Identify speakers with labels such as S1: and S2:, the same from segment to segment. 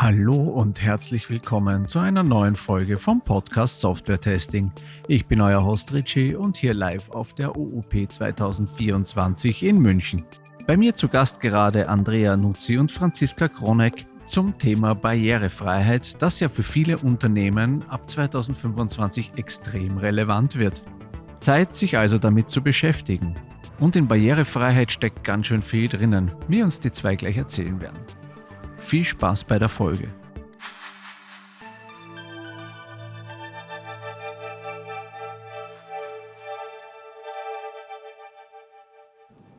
S1: Hallo und herzlich willkommen zu einer neuen Folge vom Podcast Software Testing. Ich bin euer Host Richie und hier live auf der OOP 2024 in München. Bei mir zu Gast gerade Andrea Nuzzi und Franziska Kronek zum Thema Barrierefreiheit, das ja für viele Unternehmen ab 2025 extrem relevant wird. Zeit, sich also damit zu beschäftigen. Und in Barrierefreiheit steckt ganz schön viel drinnen, wie uns die zwei gleich erzählen werden. Viel Spaß bei der Folge.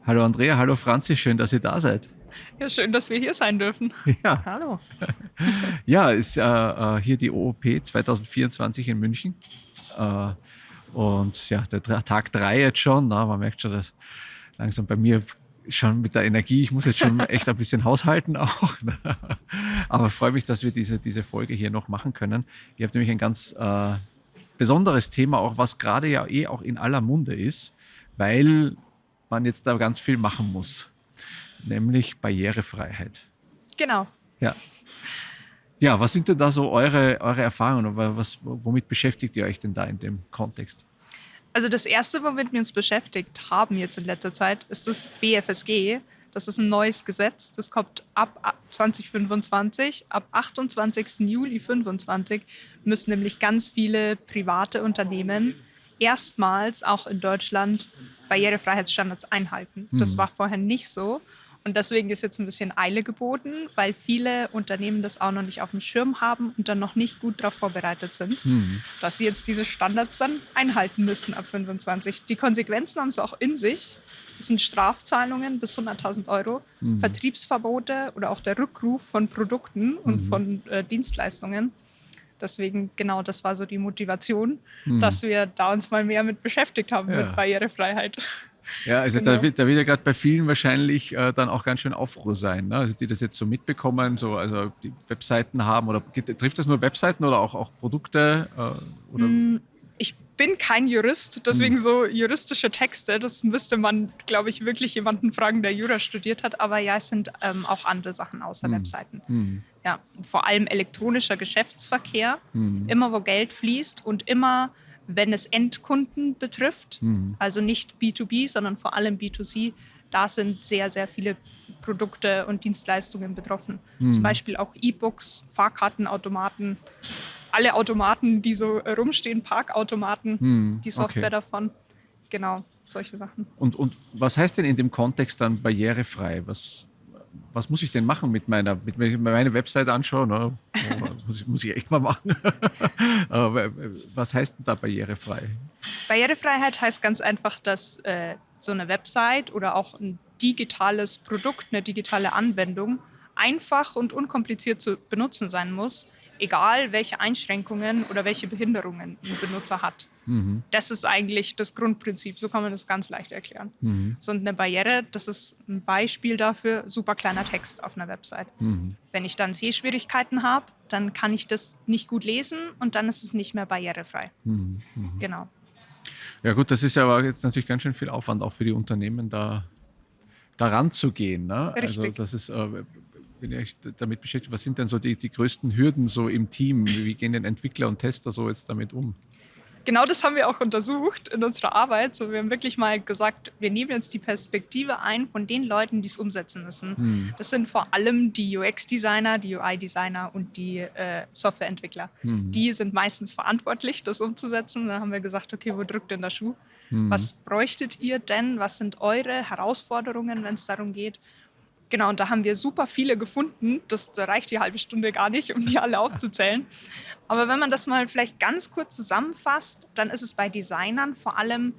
S1: Hallo Andrea, hallo Franzi, schön, dass ihr da seid.
S2: Ja, schön, dass wir hier sein dürfen.
S1: Ja,
S2: Hallo.
S1: ja, ist hier die OOP 2024 in München. Und ja, der Tag 3 jetzt schon. Man merkt schon, dass langsam bei mir schon mit der Energie, ich muss jetzt schon echt ein bisschen haushalten auch. Aber ich freue mich, dass wir diese Folge hier noch machen können. Ihr habt nämlich ein ganz besonderes Thema, auch was gerade ja auch in aller Munde ist, weil man jetzt da ganz viel machen muss, nämlich Barrierefreiheit.
S2: Genau.
S1: Ja. Ja, was sind denn da so eure Erfahrungen? Womit beschäftigt ihr euch denn da in dem Kontext?
S2: Also das Erste, womit wir uns beschäftigt haben jetzt in letzter Zeit, ist das BFSG. Das ist ein neues Gesetz, das kommt ab 2025. Ab 28. Juli 2025 müssen nämlich ganz viele private Unternehmen erstmals auch in Deutschland Barrierefreiheitsstandards einhalten. Das war vorher nicht so. Und deswegen ist jetzt ein bisschen Eile geboten, weil viele Unternehmen das auch noch nicht auf dem Schirm haben und dann noch nicht gut darauf vorbereitet sind, dass sie jetzt diese Standards dann einhalten müssen ab 25. Die Konsequenzen haben es auch in sich. Das sind Strafzahlungen bis 100.000 Euro, Vertriebsverbote oder auch der Rückruf von Produkten und von Dienstleistungen. Deswegen, genau, das war so die Motivation, dass wir da uns mal mehr mit beschäftigt haben, mit Barrierefreiheit.
S1: Ja, also
S2: Genau.
S1: da wird ja gerade bei vielen wahrscheinlich dann auch ganz schön Aufruhr sein, ne? Also die das jetzt so mitbekommen, also die Webseiten haben oder trifft das nur Webseiten oder auch Produkte? Oder?
S2: Ich bin kein Jurist, deswegen so juristische Texte, das müsste man, glaube ich, wirklich jemanden fragen, der Jura studiert hat. Aber ja, es sind auch andere Sachen außer Webseiten. Ja, vor allem elektronischer Geschäftsverkehr, immer wo Geld fließt und immer, wenn es Endkunden betrifft, also nicht B2B, sondern vor allem B2C, da sind sehr, sehr viele Produkte und Dienstleistungen betroffen. Zum Beispiel auch E-Books, Fahrkartenautomaten, alle Automaten, die so rumstehen, Parkautomaten, die Software davon. Genau, solche Sachen.
S1: Und was heißt denn in dem Kontext dann barrierefrei? Was muss ich denn machen wenn ich mir meine Website anschaue? Ne? Muss ich echt mal machen. Was heißt denn da barrierefrei?
S2: Barrierefreiheit heißt ganz einfach, dass so eine Website oder auch ein digitales Produkt, eine digitale Anwendung einfach und unkompliziert zu benutzen sein muss, egal welche Einschränkungen oder welche Behinderungen ein Benutzer hat. Das ist eigentlich das Grundprinzip, so kann man das ganz leicht erklären. So eine Barriere, das ist ein Beispiel dafür, super kleiner Text auf einer Website. Wenn ich dann Sehschwierigkeiten habe, dann kann ich das nicht gut lesen und dann ist es nicht mehr barrierefrei. Genau.
S1: Ja gut, das ist ja aber jetzt natürlich ganz schön viel Aufwand auch für die Unternehmen, da ranzugehen. Ne?
S2: Richtig.
S1: Also das ist, wenn ihr euch damit beschäftigt, was sind denn so die größten Hürden so im Team? Wie gehen denn Entwickler und Tester so jetzt damit um?
S2: Genau das haben wir auch untersucht in unserer Arbeit. So, wir haben wirklich mal gesagt, wir nehmen jetzt die Perspektive ein von den Leuten, die es umsetzen müssen. Das sind vor allem die UX-Designer, die UI-Designer und die Softwareentwickler. Die sind meistens verantwortlich, das umzusetzen. Dann haben wir gesagt, okay, wo drückt denn der Schuh? Was bräuchtet ihr denn? Was sind eure Herausforderungen, wenn es darum geht? Genau, und da haben wir super viele gefunden. Da reicht die halbe Stunde gar nicht, um die alle aufzuzählen. Aber wenn man das mal vielleicht ganz kurz zusammenfasst, dann ist es bei Designern vor allem,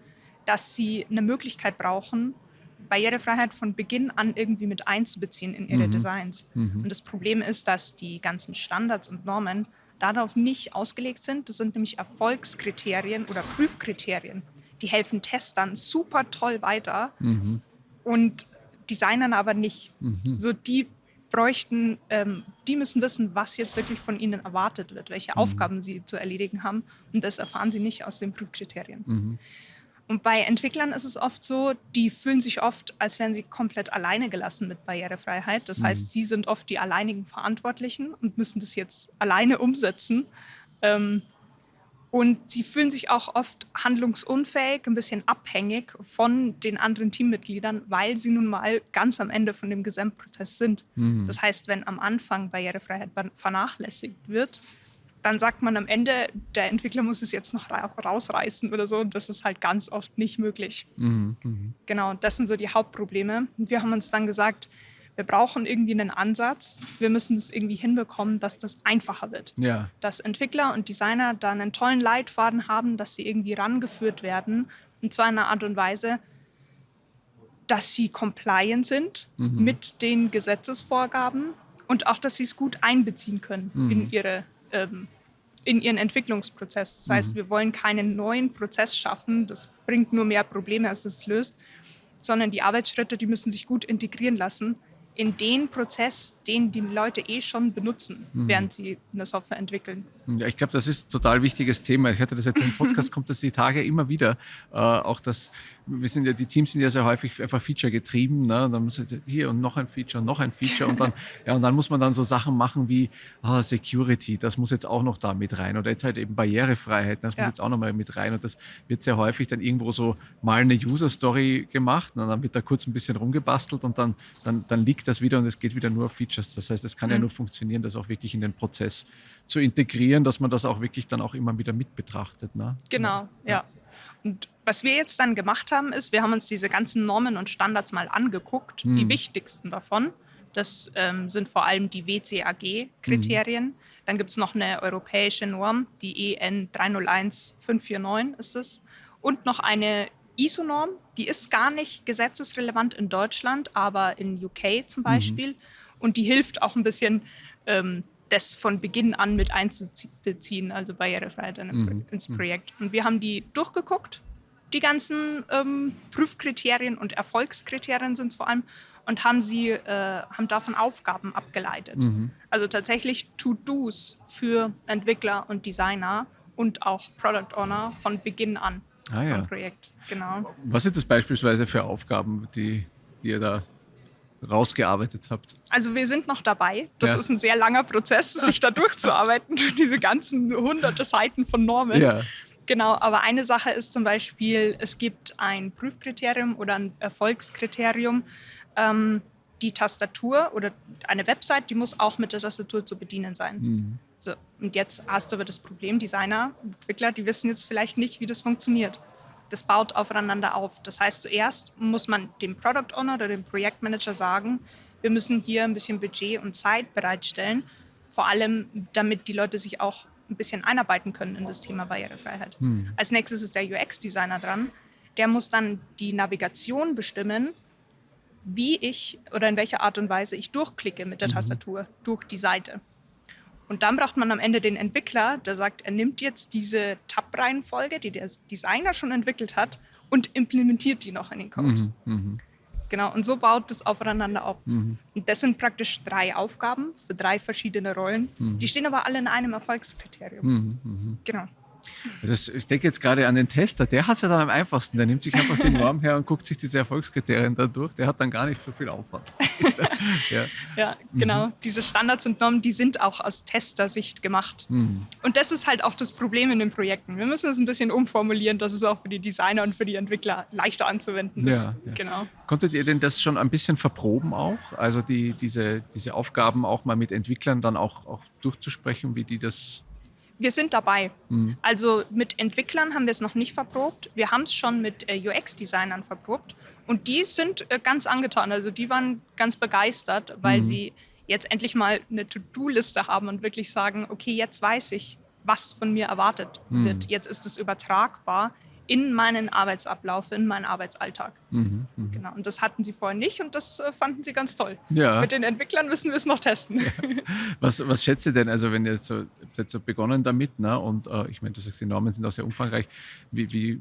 S2: dass sie eine Möglichkeit brauchen, Barrierefreiheit von Beginn an irgendwie mit einzubeziehen in ihre Designs. Und das Problem ist, dass die ganzen Standards und Normen darauf nicht ausgelegt sind. Das sind nämlich Erfolgskriterien oder Prüfkriterien. Die helfen Testern super toll weiter. Und Designern aber nicht. So die bräuchten, die müssen wissen, was jetzt wirklich von ihnen erwartet wird, welche Aufgaben sie zu erledigen haben. Und das erfahren sie nicht aus den Prüfkriterien. Und bei Entwicklern ist es oft so, die fühlen sich oft, als wären sie komplett alleine gelassen mit Barrierefreiheit. Das heißt, sie sind oft die alleinigen Verantwortlichen und müssen das jetzt alleine umsetzen. Und sie fühlen sich auch oft handlungsunfähig, ein bisschen abhängig von den anderen Teammitgliedern, weil sie nun mal ganz am Ende von dem Gesamtprozess sind. Das heißt, wenn am Anfang Barrierefreiheit vernachlässigt wird, dann sagt man am Ende, der Entwickler muss es jetzt noch rausreißen oder so. Und das ist halt ganz oft nicht möglich. Genau, das sind so die Hauptprobleme. Und wir haben uns dann gesagt, wir brauchen irgendwie einen Ansatz. Wir müssen es irgendwie hinbekommen, dass das einfacher wird.
S1: Ja.
S2: Dass Entwickler und Designer da einen tollen Leitfaden haben, dass sie irgendwie rangeführt werden. Und zwar in einer Art und Weise, dass sie compliant sind mit den Gesetzesvorgaben und auch, dass sie es gut einbeziehen können in ihren Entwicklungsprozess. Das heißt, wir wollen keinen neuen Prozess schaffen, das bringt nur mehr Probleme, als es löst, sondern die Arbeitsschritte, die müssen sich gut integrieren lassen in den Prozess, den die Leute schon benutzen, während sie eine Software entwickeln.
S1: Ja, ich glaube, das ist ein total wichtiges Thema. Ich hatte das jetzt im Podcast, kommt das die Tage immer wieder. Auch das, die Teams sind ja sehr häufig einfach Feature-getrieben. Ne? Dann muss hier und noch ein Feature und noch ein Feature. Und dann, und dann muss man dann so Sachen machen wie Security, das muss jetzt auch noch da mit rein. Oder jetzt halt eben Barrierefreiheit, das muss jetzt auch noch mal mit rein. Und das wird sehr häufig dann irgendwo so mal eine User-Story gemacht. Und dann wird da kurz ein bisschen rumgebastelt und dann liegt das wieder und es geht wieder nur auf Features. Das heißt, es kann ja nur funktionieren, das auch wirklich in den Prozess zu integrieren, dass man das auch wirklich dann auch immer wieder mit betrachtet. Ne?
S2: Genau, ja. Und was wir jetzt dann gemacht haben, ist, wir haben uns diese ganzen Normen und Standards mal angeguckt, die wichtigsten davon. Das sind vor allem die WCAG-Kriterien. Dann gibt es noch eine europäische Norm, die EN 301549 ist es. Und noch eine ISO-Norm, die ist gar nicht gesetzesrelevant in Deutschland, aber in UK zum Beispiel. Und die hilft auch ein bisschen, das von Beginn an mit einzubeziehen, also Barrierefreiheit ins Projekt. Und wir haben die durchgeguckt, die ganzen Prüfkriterien und Erfolgskriterien sind es vor allem, und haben davon Aufgaben abgeleitet. Also tatsächlich To-Dos für Entwickler und Designer und auch Product Owner von Beginn an vom Projekt. Genau.
S1: Was sind das beispielsweise für Aufgaben, die ihr da rausgearbeitet habt?
S2: Also wir sind noch dabei. Das ist ein sehr langer Prozess, sich da durchzuarbeiten, diese ganzen hunderte Seiten von Normen. Ja. Genau, aber eine Sache ist zum Beispiel, es gibt ein Prüfkriterium oder ein Erfolgskriterium. Die Tastatur oder eine Website, die muss auch mit der Tastatur zu bedienen sein. So, und jetzt hast du aber das Problem, Designer, Entwickler, die wissen jetzt vielleicht nicht, wie das funktioniert. Das baut aufeinander auf. Das heißt, zuerst muss man dem Product Owner oder dem Projektmanager sagen, wir müssen hier ein bisschen Budget und Zeit bereitstellen, vor allem damit die Leute sich auch ein bisschen einarbeiten können in das Thema Barrierefreiheit. Als nächstes ist der UX-Designer dran. Der muss dann die Navigation bestimmen, wie ich oder in welcher Art und Weise ich durchklicke mit der Tastatur durch die Seite. Und dann braucht man am Ende den Entwickler, der sagt, er nimmt jetzt diese Tab-Reihenfolge, die der Designer schon entwickelt hat, und implementiert die noch in den Code. Genau, und so baut das aufeinander auf. Und das sind praktisch 3 Aufgaben für 3 verschiedene Rollen. Die stehen aber alle in einem Erfolgskriterium. Genau.
S1: Also ich denke jetzt gerade an den Tester, der hat es ja dann am einfachsten. Der nimmt sich einfach die Norm her und guckt sich diese Erfolgskriterien da durch. Der hat dann gar nicht so viel Aufwand.
S2: Ja, genau. Diese Standards und Normen, die sind auch aus Testersicht gemacht. Und das ist halt auch das Problem in den Projekten. Wir müssen es ein bisschen umformulieren, dass es auch für die Designer und für die Entwickler leichter anzuwenden ist. Ja. Genau.
S1: Konntet ihr denn das schon ein bisschen verproben auch? Also diese Aufgaben auch mal mit Entwicklern dann auch durchzusprechen, wie die das...
S2: Wir sind dabei. Also mit Entwicklern haben wir es noch nicht verprobt. Wir haben es schon mit UX-Designern verprobt. Und die sind ganz angetan. Also die waren ganz begeistert, weil sie jetzt endlich mal eine To-Do-Liste haben und wirklich sagen, okay, jetzt weiß ich, was von mir erwartet wird. Jetzt ist es übertragbar in meinen Arbeitsablauf, in meinen Arbeitsalltag. Genau. Und das hatten sie vorher nicht und das fanden sie ganz toll. Ja. Mit den Entwicklern müssen wir es noch testen. Ja.
S1: Was schätzt ihr denn, also wenn ihr jetzt so begonnen damit, ne? Und ich meine, du sagst, die Normen sind auch sehr umfangreich, wie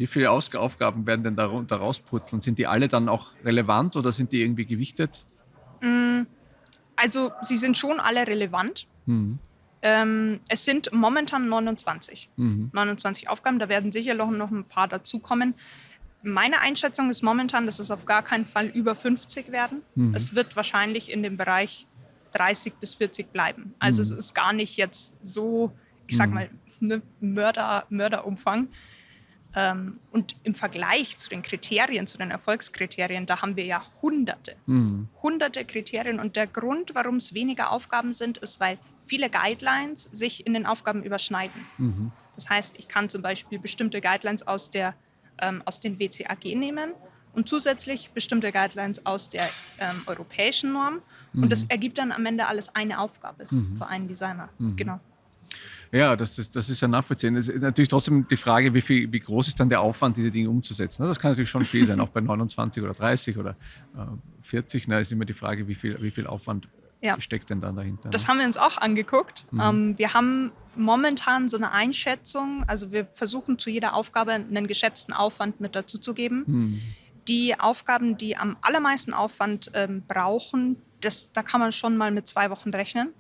S1: viele Aufgaben werden denn da rauspurzeln? Sind die alle dann auch relevant oder sind die irgendwie gewichtet?
S2: Also sie sind schon alle relevant. Es sind momentan 29. 29 Aufgaben, da werden sicher noch ein paar dazukommen. Meine Einschätzung ist momentan, dass es auf gar keinen Fall über 50 werden. Es wird wahrscheinlich in dem Bereich 30 bis 40 bleiben. Also es ist gar nicht jetzt so, ich sag mal, ne, Mörderumfang. Und im Vergleich zu den Kriterien, zu den Erfolgskriterien, da haben wir ja Hunderte. Hunderte Kriterien. Und der Grund, warum es weniger Aufgaben sind, ist, weil viele Guidelines sich in den Aufgaben überschneiden. Das heißt, ich kann zum Beispiel bestimmte Guidelines aus den WCAG nehmen und zusätzlich bestimmte Guidelines aus der europäischen Norm. Und das ergibt dann am Ende alles eine Aufgabe für einen Designer. Genau.
S1: Ja, das ist ja nachvollziehbar. Es ist natürlich trotzdem die Frage, wie groß ist dann der Aufwand, diese Dinge umzusetzen. Das kann natürlich schon viel sein, auch bei 29 oder 30 oder 40. Da ist immer die Frage, wie viel Aufwand steckt denn dann dahinter.
S2: Das haben wir uns auch angeguckt. Wir haben momentan so eine Einschätzung, also wir versuchen zu jeder Aufgabe einen geschätzten Aufwand mit dazu zu geben. Die Aufgaben, die am allermeisten Aufwand brauchen, da kann man schon mal mit 2 Wochen rechnen.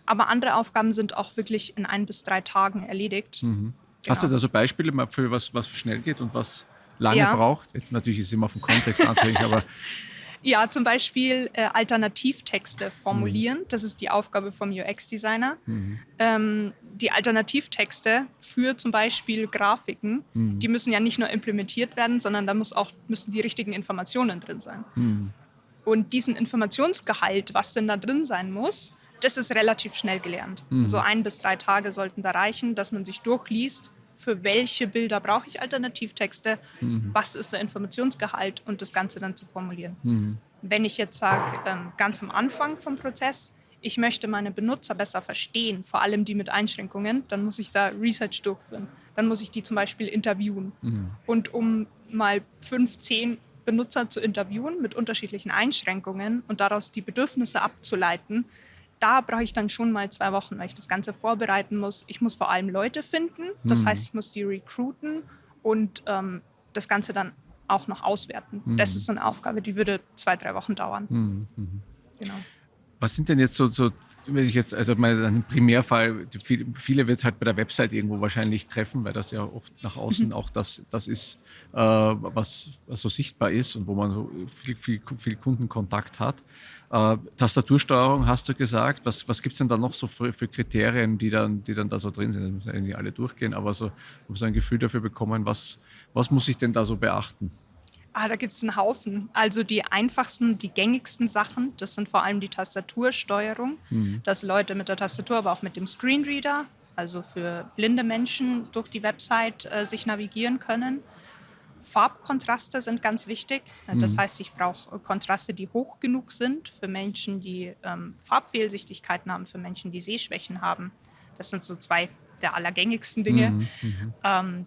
S2: Aber andere Aufgaben sind auch wirklich in 1 bis 3 Tagen erledigt. Genau.
S1: Hast du da so Beispiele mal für was schnell geht und was lange braucht? Jetzt natürlich ist es immer vom Kontext abhängig, aber...
S2: Ja, zum Beispiel Alternativtexte formulieren. Das ist die Aufgabe vom UX-Designer. Die Alternativtexte für zum Beispiel Grafiken, die müssen ja nicht nur implementiert werden, sondern da müssen die richtigen Informationen drin sein. Und diesen Informationsgehalt, was denn da drin sein muss, das ist relativ schnell gelernt. So 1 bis 3 Tage sollten da reichen, dass man sich durchliest, für welche Bilder brauche ich Alternativtexte, was ist der Informationsgehalt und das Ganze dann zu formulieren. Wenn ich jetzt sage, ganz am Anfang vom Prozess, ich möchte meine Benutzer besser verstehen, vor allem die mit Einschränkungen, dann muss ich da Research durchführen. Dann muss ich die zum Beispiel interviewen. Und um mal 15 Benutzer zu interviewen mit unterschiedlichen Einschränkungen und daraus die Bedürfnisse abzuleiten, da brauche ich dann schon mal 2 Wochen, weil ich das Ganze vorbereiten muss. Ich muss vor allem Leute finden, das heißt, ich muss die recruiten und das Ganze dann auch noch auswerten. Das ist so eine Aufgabe, die würde 2-3 Wochen dauern. Genau.
S1: Was sind denn jetzt so wenn ich jetzt, also mal einen Primärfall, viele wird es halt bei der Website irgendwo wahrscheinlich treffen, weil das ja oft nach außen auch das ist, was so sichtbar ist und wo man so viel Kundenkontakt hat. Tastatursteuerung hast du gesagt. Was gibt es denn da noch so für Kriterien, die dann da so drin sind? Das müssen ja irgendwie alle durchgehen, aber so ein Gefühl dafür bekommen, was muss ich denn da so beachten?
S2: Da gibt es einen Haufen. Also die einfachsten, die gängigsten Sachen, das sind vor allem die Tastatursteuerung, dass Leute mit der Tastatur, aber auch mit dem Screenreader, also für blinde Menschen durch die Website sich navigieren können. Farbkontraste sind ganz wichtig. Das heißt, ich brauche Kontraste, die hoch genug sind für Menschen, die Farbfehlsichtigkeiten haben, für Menschen, die Sehschwächen haben. Das sind so 2 der allergängigsten Dinge.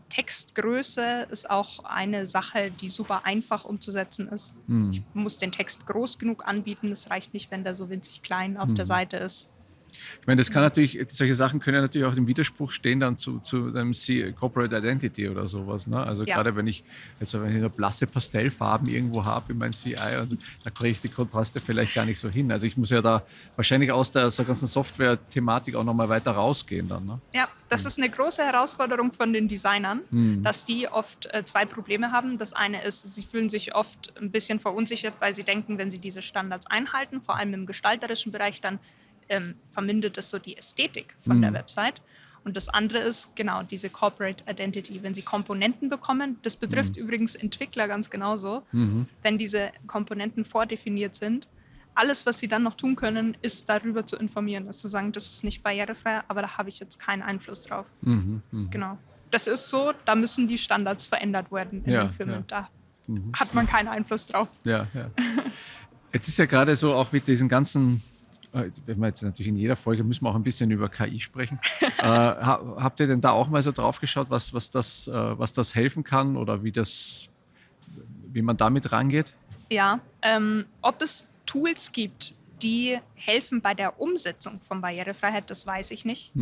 S2: Textgröße ist auch eine Sache, die super einfach umzusetzen ist. Ich muss den Text groß genug anbieten. Es reicht nicht, wenn der so winzig klein auf der Seite ist.
S1: Ich meine, das kann natürlich, solche Sachen können natürlich auch im Widerspruch stehen dann zu einem Corporate Identity oder sowas. Ne? Also gerade wenn ich nur blasse Pastellfarben irgendwo habe in meinem CI, und da kriege ich die Kontraste vielleicht gar nicht so hin. Also ich muss ja da wahrscheinlich aus der ganzen Software-Thematik auch nochmal weiter rausgehen dann. Ne?
S2: Ja, das ist eine große Herausforderung von den Designern, dass die oft 2 Probleme haben. Das eine ist, sie fühlen sich oft ein bisschen verunsichert, weil sie denken, wenn sie diese Standards einhalten, vor allem im gestalterischen Bereich, dann vermindert es so die Ästhetik von der Website. Und das andere ist genau diese Corporate Identity. Wenn sie Komponenten bekommen, das betrifft übrigens Entwickler ganz genauso, wenn diese Komponenten vordefiniert sind, alles, was sie dann noch tun können, ist darüber zu informieren, ist zu sagen, das ist nicht barrierefrei, aber da habe ich jetzt keinen Einfluss drauf. Genau. Das ist so, da müssen die Standards verändert werden in den Firmen. Da hat man keinen Einfluss drauf.
S1: Ja. Jetzt ist ja gerade so auch mit diesen ganzen, wenn wir jetzt natürlich in jeder Folge müssen wir auch ein bisschen über KI sprechen. Habt ihr denn da auch mal so drauf geschaut, was das helfen kann oder wie man damit rangeht?
S2: Ja, ob es Tools gibt, die helfen bei der Umsetzung von Barrierefreiheit, das weiß ich nicht.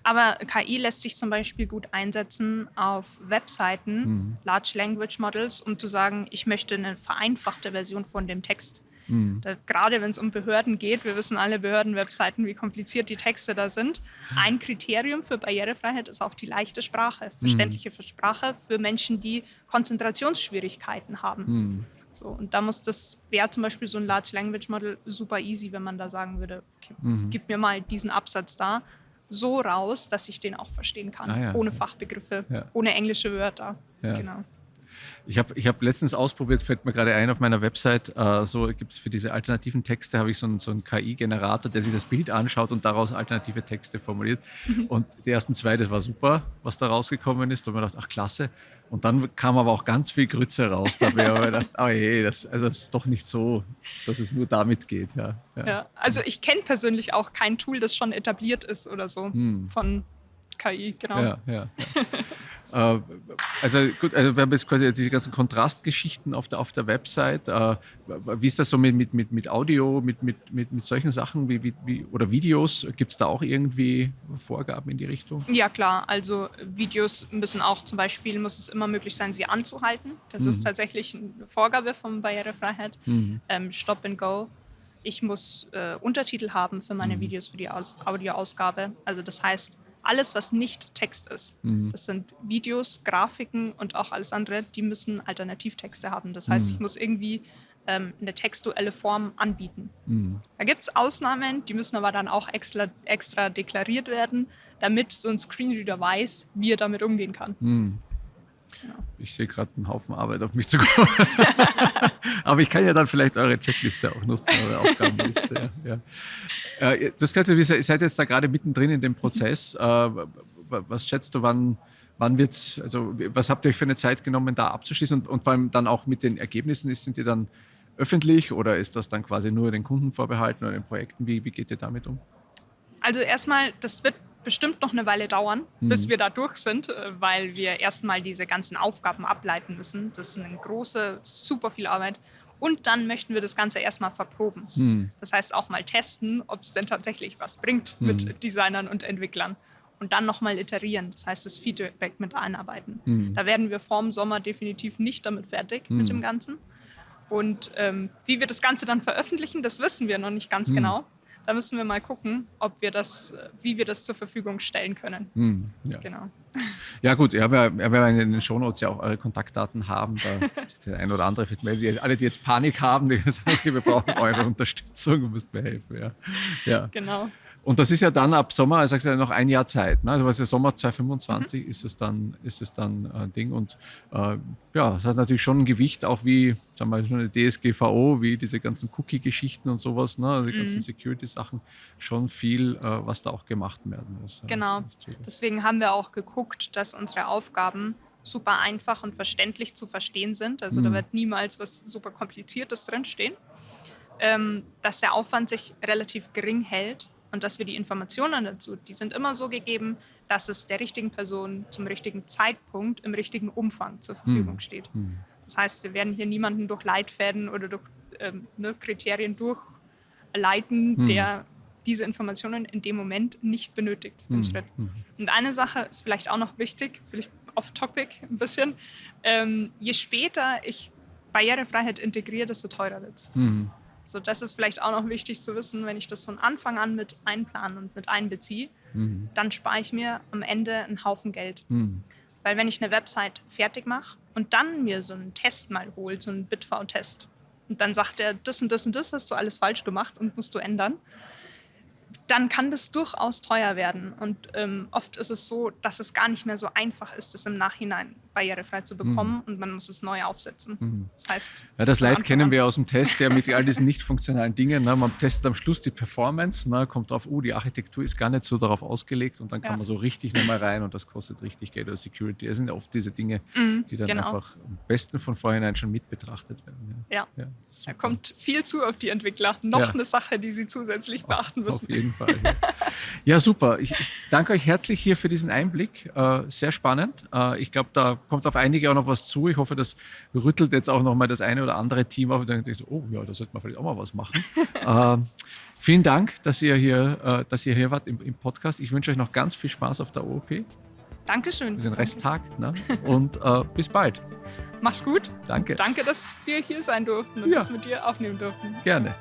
S2: Aber KI lässt sich zum Beispiel gut einsetzen auf Webseiten, Large Language Models, um zu sagen, ich möchte eine vereinfachte Version von dem Text. Gerade wenn es um Behörden geht, wir wissen alle Behördenwebseiten, wie kompliziert die Texte da sind. Ein Kriterium für Barrierefreiheit ist auch die leichte Sprache, verständliche Sprache für Menschen, die Konzentrationsschwierigkeiten haben. So, und wäre zum Beispiel so ein Large Language Model super easy, wenn man da sagen würde, okay, gib mir mal diesen Absatz da so raus, dass ich den auch verstehen kann, ohne Fachbegriffe, ohne englische Wörter.
S1: Ja.
S2: Genau.
S1: Ich hab letztens ausprobiert, fällt mir gerade ein, auf meiner Website, so gibt es für diese alternativen Texte, habe ich so einen KI-Generator, der sich das Bild anschaut und daraus alternative Texte formuliert. Und die ersten 2, das war super, was da rausgekommen ist. Und man dachte, ach klasse. Und dann kam aber auch ganz viel Grütze raus. Da habe ich aber gedacht, oh je, das ist doch nicht so, dass es nur damit geht. Ja.
S2: Also ich kenne persönlich auch kein Tool, das schon etabliert ist oder so von KI, genau.
S1: Ja. Also gut, also wir haben jetzt quasi diese ganzen Kontrastgeschichten auf der Website. Wie ist das so mit Audio, mit solchen Sachen wie oder Videos? Gibt es da auch irgendwie Vorgaben in die Richtung?
S2: Ja klar, also Videos müssen auch zum Beispiel, muss es immer möglich sein, sie anzuhalten. Das ist tatsächlich eine Vorgabe von Barrierefreiheit. Stop and go. Ich muss Untertitel haben für meine Videos, für die Audioausgabe. Also das heißt, alles, was nicht Text ist, das sind Videos, Grafiken und auch alles andere, die müssen Alternativtexte haben. Das heißt, ich muss irgendwie eine textuelle Form anbieten. Da gibt es Ausnahmen, die müssen aber dann auch extra deklariert werden, damit so ein Screenreader weiß, wie er damit umgehen kann.
S1: Ja. Ich sehe gerade einen Haufen Arbeit auf mich zukommen. Aber ich kann ja dann vielleicht eure Checkliste auch nutzen, eure Aufgabenliste. Ja. Du hast gesagt, ihr seid jetzt da gerade mittendrin in dem Prozess. Was schätzt du, wann wird's, also was habt ihr euch für eine Zeit genommen, da abzuschließen und vor allem dann auch mit den Ergebnissen? Sind die dann öffentlich oder ist das dann quasi nur den Kunden vorbehalten oder den Projekten? Wie geht ihr damit um?
S2: Also erstmal, das wird bestimmt noch eine Weile dauern, bis wir da durch sind, weil wir erstmal diese ganzen Aufgaben ableiten müssen. Das ist eine große, super viel Arbeit. Und dann möchten wir das Ganze erstmal verproben. Das heißt auch mal testen, ob es denn tatsächlich was bringt mit Designern und Entwicklern. Und dann nochmal iterieren, das heißt das Feedback mit einarbeiten. Da werden wir vorm Sommer definitiv nicht damit fertig mit dem Ganzen. Und wie wir das Ganze dann veröffentlichen, das wissen wir noch nicht ganz genau. Da müssen wir mal gucken, wie wir das zur Verfügung stellen können.
S1: Ja.
S2: Genau.
S1: Ja gut, wir werden in den Shownotes ja auch eure Kontaktdaten haben. Da der ein oder andere wird melden. Alle, die jetzt Panik haben, die sagen, wir brauchen eure Unterstützung, ihr müsst mir helfen. Ja.
S2: Genau.
S1: Und das ist ja dann ab Sommer, er sagt ja noch ein Jahr Zeit. Ne? Also was ja Sommer 2025 ist es dann ein Ding. Und es hat natürlich schon ein Gewicht, auch wie, sagen wir mal, schon eine DSGVO, wie diese ganzen Cookie-Geschichten und sowas, ne? Also die ganzen Security-Sachen, schon viel, was da auch gemacht werden muss.
S2: Genau. Deswegen haben wir auch geguckt, dass unsere Aufgaben super einfach und verständlich zu verstehen sind. Also da wird niemals was super Kompliziertes drinstehen. Dass der Aufwand sich relativ gering hält. Und dass wir die Informationen dazu, die sind immer so gegeben, dass es der richtigen Person zum richtigen Zeitpunkt im richtigen Umfang zur Verfügung steht. Das heißt, wir werden hier niemanden durch Leitfäden oder durch Kriterien durchleiten, der diese Informationen in dem Moment nicht benötigt für den Schritt. Und eine Sache ist vielleicht auch noch wichtig, vielleicht off-topic ein bisschen, je später ich Barrierefreiheit integriere, desto teurer wird es. So, das ist vielleicht auch noch wichtig zu wissen, wenn ich das von Anfang an mit einplane und mit einbeziehe, dann spare ich mir am Ende einen Haufen Geld. Weil wenn ich eine Website fertig mache und dann mir so einen Test mal holt, so einen BitV-Test, und dann sagt er, das und das und das hast du alles falsch gemacht und musst du ändern, dann kann das durchaus teuer werden. Und oft ist es so, dass es gar nicht mehr so einfach ist, das im Nachhinein barrierefrei zu bekommen und man muss es neu aufsetzen. Das heißt,
S1: das Leid kennen wir aus dem Test, ja, mit all diesen nicht funktionalen Dingen. Ne? Man testet am Schluss die Performance, ne? Kommt drauf, die Architektur ist gar nicht so darauf ausgelegt und dann kann man so richtig nochmal rein und das kostet richtig Geld oder Security. Das sind oft diese Dinge, die dann einfach am besten von vornherein schon mit betrachtet werden.
S2: Ja. Da kommt viel zu auf die Entwickler. Noch eine Sache, die sie zusätzlich beachten müssen.
S1: Auf jeden Fall. Ja, super. Ich danke euch herzlich hier für diesen Einblick. Sehr spannend. Ich glaube, da kommt auf einige auch noch was zu. Ich hoffe, das rüttelt jetzt auch noch mal das eine oder andere Team auf und dann denkt, oh ja, da sollte man vielleicht auch mal was machen. Vielen Dank, dass ihr hier wart im Podcast. Ich wünsche euch noch ganz viel Spaß auf der OOP.
S2: Dankeschön.
S1: Für den Resttag. Ne? Und bis bald.
S2: Mach's gut.
S1: Danke.
S2: Danke, dass wir hier sein durften und das mit dir aufnehmen durften.
S1: Gerne.